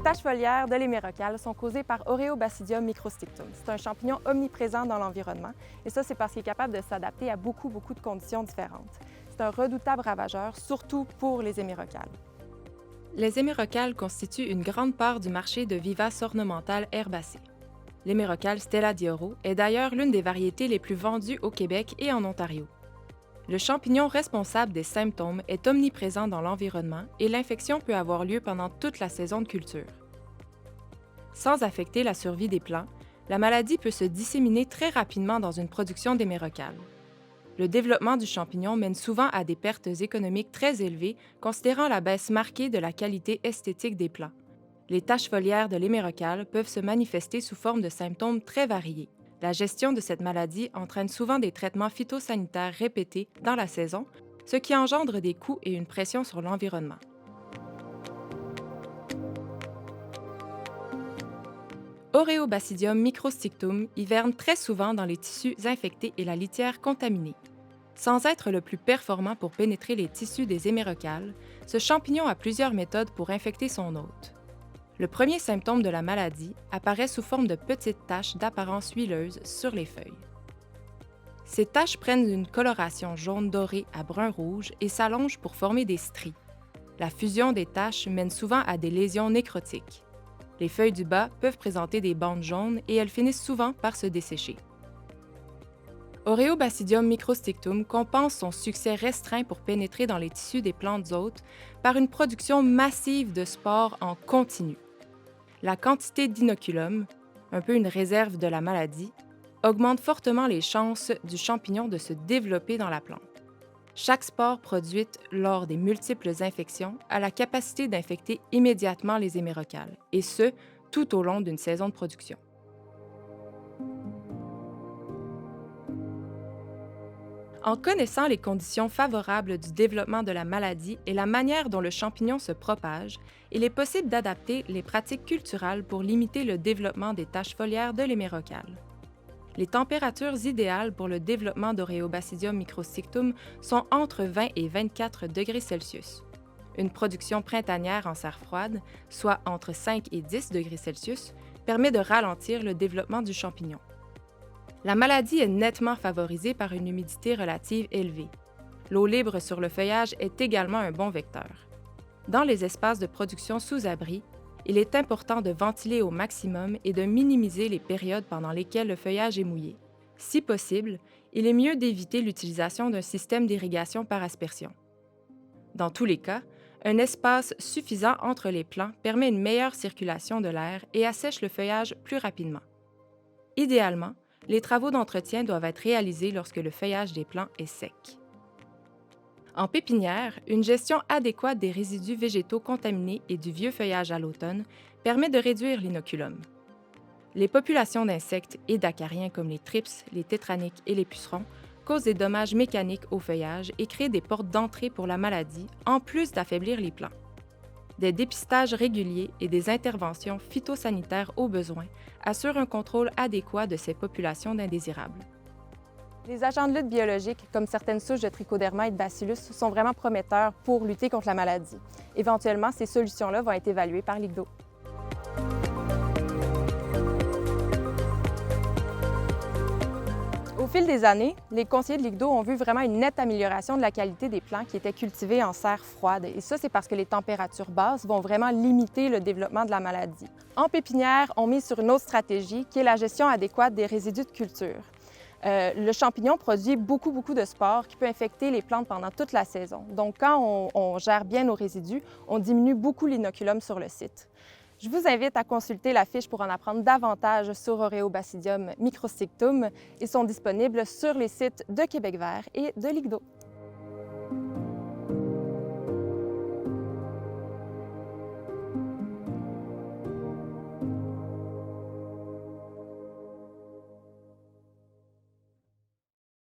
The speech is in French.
taches foliaires de l'hémérocale sont causées par Oreobasidium microstictum. C'est un champignon omniprésent dans l'environnement et ça, c'est parce qu'il est capable de s'adapter à beaucoup de conditions différentes. C'est un redoutable ravageur, surtout pour les hémérocales. Les hémérocales constituent une grande part du marché de vivaces ornementales herbacées. L'hémérocale Stella dioro est d'ailleurs l'une des variétés les plus vendues au Québec et en Ontario. Le champignon responsable des symptômes est omniprésent dans l'environnement et l'infection peut avoir lieu pendant toute la saison de culture. Sans affecter la survie des plants, la maladie peut se disséminer très rapidement dans une production d'hémérocales. Le développement du champignon mène souvent à des pertes économiques très élevées, considérant la baisse marquée de la qualité esthétique des plants. Les taches foliaires de l'hémérocale peuvent se manifester sous forme de symptômes très variés. La gestion de cette maladie entraîne souvent des traitements phytosanitaires répétés dans la saison, ce qui engendre des coûts et une pression sur l'environnement. Oreobasidium microstictum hiverne très souvent dans les tissus infectés et la litière contaminée. Sans être le plus performant pour pénétrer les tissus des hémérocales, ce champignon a plusieurs méthodes pour infecter son hôte. Le premier symptôme de la maladie apparaît sous forme de petites taches d'apparence huileuse sur les feuilles. Ces taches prennent une coloration jaune doré à brun-rouge et s'allongent pour former des stries. La fusion des taches mène souvent à des lésions nécrotiques. Les feuilles du bas peuvent présenter des bandes jaunes et elles finissent souvent par se dessécher. Oreobasidium microstictum compense son succès restreint pour pénétrer dans les tissus des plantes hôtes par une production massive de spores en continu. La quantité d'inoculum, un peu une réserve de la maladie, augmente fortement les chances du champignon de se développer dans la plante. Chaque spore produite lors des multiples infections a la capacité d'infecter immédiatement les hémérocales, et ce, tout au long d'une saison de production. En connaissant les conditions favorables du développement de la maladie et la manière dont le champignon se propage, il est possible d'adapter les pratiques culturales pour limiter le développement des taches foliaires de l'hémérocale. Les températures idéales pour le développement d'Oreobasidium microstictum sont entre 20 et 24 degrés Celsius. Une production printanière en serre froide, soit entre 5 et 10 degrés Celsius, permet de ralentir le développement du champignon. La maladie est nettement favorisée par une humidité relative élevée. L'eau libre sur le feuillage est également un bon vecteur. Dans les espaces de production sous abri, il est important de ventiler au maximum et de minimiser les périodes pendant lesquelles le feuillage est mouillé. Si possible, il est mieux d'éviter l'utilisation d'un système d'irrigation par aspersion. Dans tous les cas, un espace suffisant entre les plants permet une meilleure circulation de l'air et assèche le feuillage plus rapidement. Idéalement, les travaux d'entretien doivent être réalisés lorsque le feuillage des plants est sec. En pépinière, une gestion adéquate des résidus végétaux contaminés et du vieux feuillage à l'automne permet de réduire l'inoculum. Les populations d'insectes et d'acariens comme les thrips, les tétraniques et les pucerons causent des dommages mécaniques au feuillage et créent des portes d'entrée pour la maladie, en plus d'affaiblir les plants. Des dépistages réguliers et des interventions phytosanitaires au besoin assurent un contrôle adéquat de ces populations d'indésirables. Les agents de lutte biologiques, comme certaines souches de Trichoderma et de Bacillus, sont vraiment prometteurs pour lutter contre la maladie. Éventuellement, ces solutions-là vont être évaluées par l'IGDO. Au fil des années, les conseillers de l'IGDO ont vu vraiment une nette amélioration de la qualité des plants qui étaient cultivés en serre froide. Et ça, c'est parce que les températures basses vont vraiment limiter le développement de la maladie. En pépinière, on mise sur une autre stratégie qui est la gestion adéquate des résidus de culture. Le champignon produit beaucoup de spores qui peut infecter les plantes pendant toute la saison. Donc, quand on gère bien nos résidus, on diminue beaucoup l'inoculum sur le site. Je vous invite à consulter la fiche pour en apprendre davantage sur Oreobasidium microstictum. Ils sont disponibles sur les sites de Québec vert et de l'IGDO.